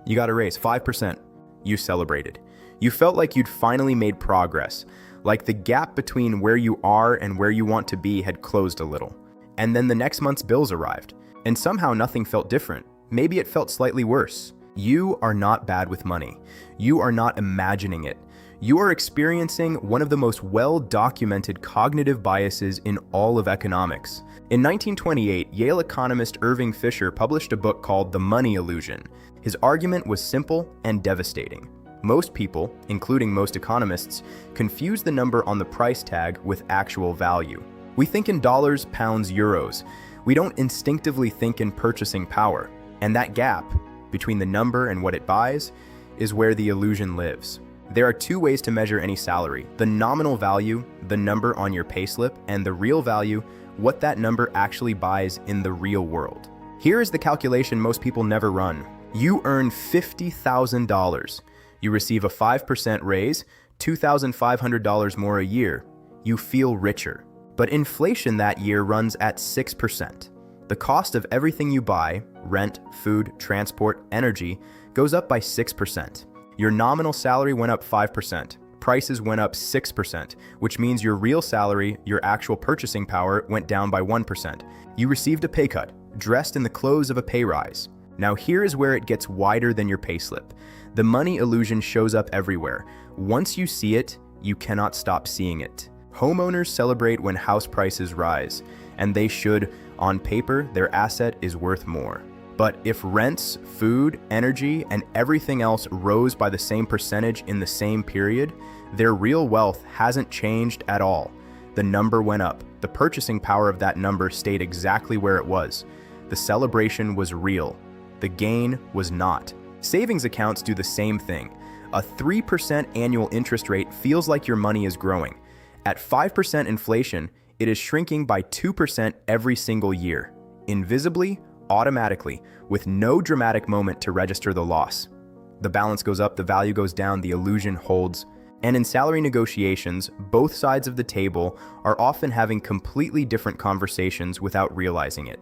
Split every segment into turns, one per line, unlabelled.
You got a raise, 5%. You celebrated. You felt like you'd finally made progress, like the gap between where you are and where you want to be had closed a little. And then the next month's bills arrived, and somehow nothing felt different. Maybe it felt slightly worse. You are not bad with money. You are not imagining it. You are experiencing one of the most well-documented cognitive biases in all of economics. In 1928, Yale economist Irving Fisher published a book called The Money Illusion. His argument was simple and devastating. Most people, including most economists, confuse the number on the price tag with actual value. We think in dollars, pounds, euros. We don't instinctively think in purchasing power. And that gap between the number and what it buys is where the illusion lives. There are two ways to measure any salary: the nominal value, the number on your payslip, and the real value, what that number actually buys in the real world. Here is the calculation most people never run. You earn $50,000. You receive a 5% raise, $2,500 more a year. You feel richer. But inflation that year runs at 6%. The cost of everything you buy, rent, food, transport, energy, goes up by 6%. Your nominal salary went up 5%. Prices went up 6%, which means your real salary, your actual purchasing power, went down by 1%. You received a pay cut, dressed in the clothes of a pay rise. Now here is where it gets wider than your payslip. The money illusion shows up everywhere. Once you see it, you cannot stop seeing it. Homeowners celebrate when house prices rise, and they should. On paper, their asset is worth more. But if rents, food, energy, and everything else rose by the same percentage in the same period, their real wealth hasn't changed at all. The number went up. The purchasing power of that number stayed exactly where it was. The celebration was real. The gain was not. Savings accounts do the same thing. A 3% annual interest rate feels like your money is growing. At 5% inflation, it is shrinking by 2% every single year. Invisibly, automatically, with no dramatic moment to register the loss. The balance goes up, the value goes down, the illusion holds. And in salary negotiations, both sides of the table are often having completely different conversations without realizing it.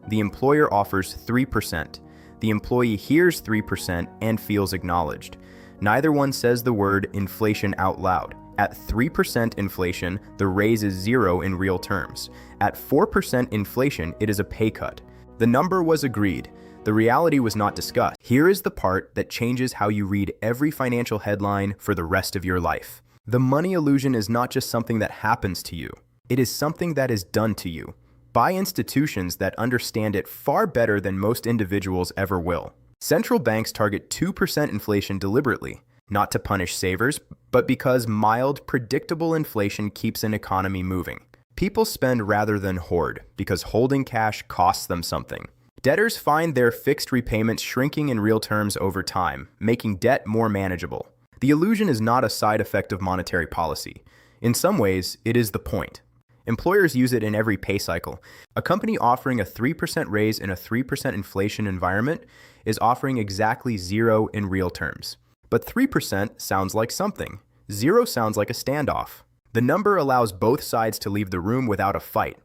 The employer offers 3%. The employee hears 3% and feels acknowledged. Neither one says the word inflation out loud. At 3% inflation, the raise is 0 in real terms. At 4% inflation, it is a pay cut. The number was agreed. The reality was not discussed. Here is the part that changes how you read every financial headline for the rest of your life. The money illusion is not just something that happens to you. It is something that is done to you by institutions that understand it far better than most individuals ever will. Central banks target 2% inflation deliberately, not to punish savers, but because mild, predictable inflation keeps an economy moving. People spend rather than hoard because holding cash costs them something. Debtors find their fixed repayments shrinking in real terms over time, making debt more manageable. The illusion is not a side effect of monetary policy. In some ways, it is the point. Employers use it in every pay cycle. A company offering a 3% raise in a 3% inflation environment is offering exactly 0 in real terms. But 3% sounds like something. 0 sounds like a standoff. The number allows both sides to leave the room without a fight,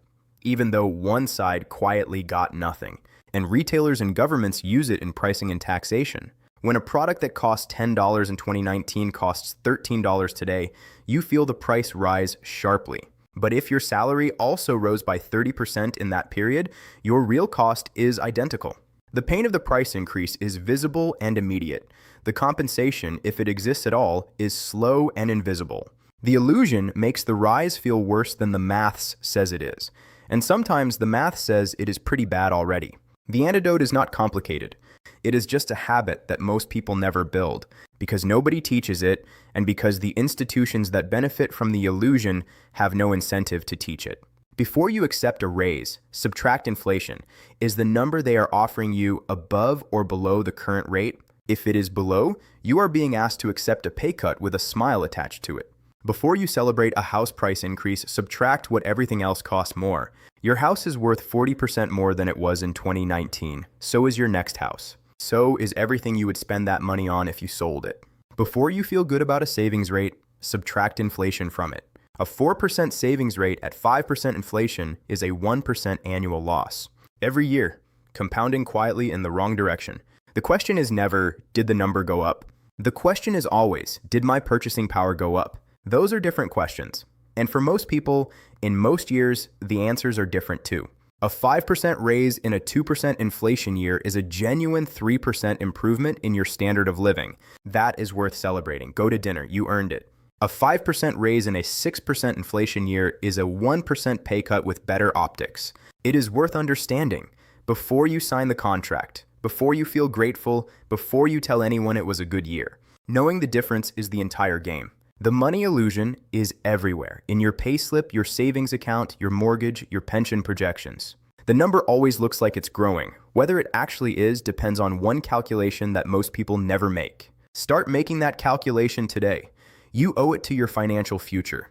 even though one side quietly got nothing. And retailers and governments use it in pricing and taxation. When a product that cost $10 in 2019 costs $13 today, you feel the price rise sharply. But if your salary also rose by 30% in that period, your real cost is identical. The pain of the price increase is visible and immediate. The compensation, if it exists at all, is slow and invisible. The illusion makes the rise feel worse than the maths says it is. And sometimes the math says it is pretty bad already. The antidote is not complicated. It is just a habit that most people never build, because nobody teaches it, and because the institutions that benefit from the illusion have no incentive to teach it. Before you accept a raise, subtract inflation. Is the number they are offering you above or below the current rate? If it is below, you are being asked to accept a pay cut with a smile attached to it. Before you celebrate a house price increase, subtract what everything else costs more. Your house is worth 40% more than it was in 2019. So is your next house. So is everything you would spend that money on if you sold it. Before you feel good about a savings rate, subtract inflation from it. A 4% savings rate at 5% inflation is a 1% annual loss. Every year, compounding quietly in the wrong direction. The question is never, did the number go up? The question is always, did my purchasing power go up? Those are different questions. And for most people, in most years, the answers are different too. A 5% raise in a 2% inflation year is a genuine 3% improvement in your standard of living. That is worth celebrating. Go to dinner, you earned it. A 5% raise in a 6% inflation year is a 1% pay cut with better optics. It is worth understanding before you sign the contract, before you feel grateful, before you tell anyone it was a good year. Knowing the difference is the entire game. The money illusion is everywhere, in your payslip, your savings account, your mortgage, your pension projections. The number always looks like it's growing. Whether it actually is depends on one calculation that most people never make. Start making that calculation today. You owe it to your financial future.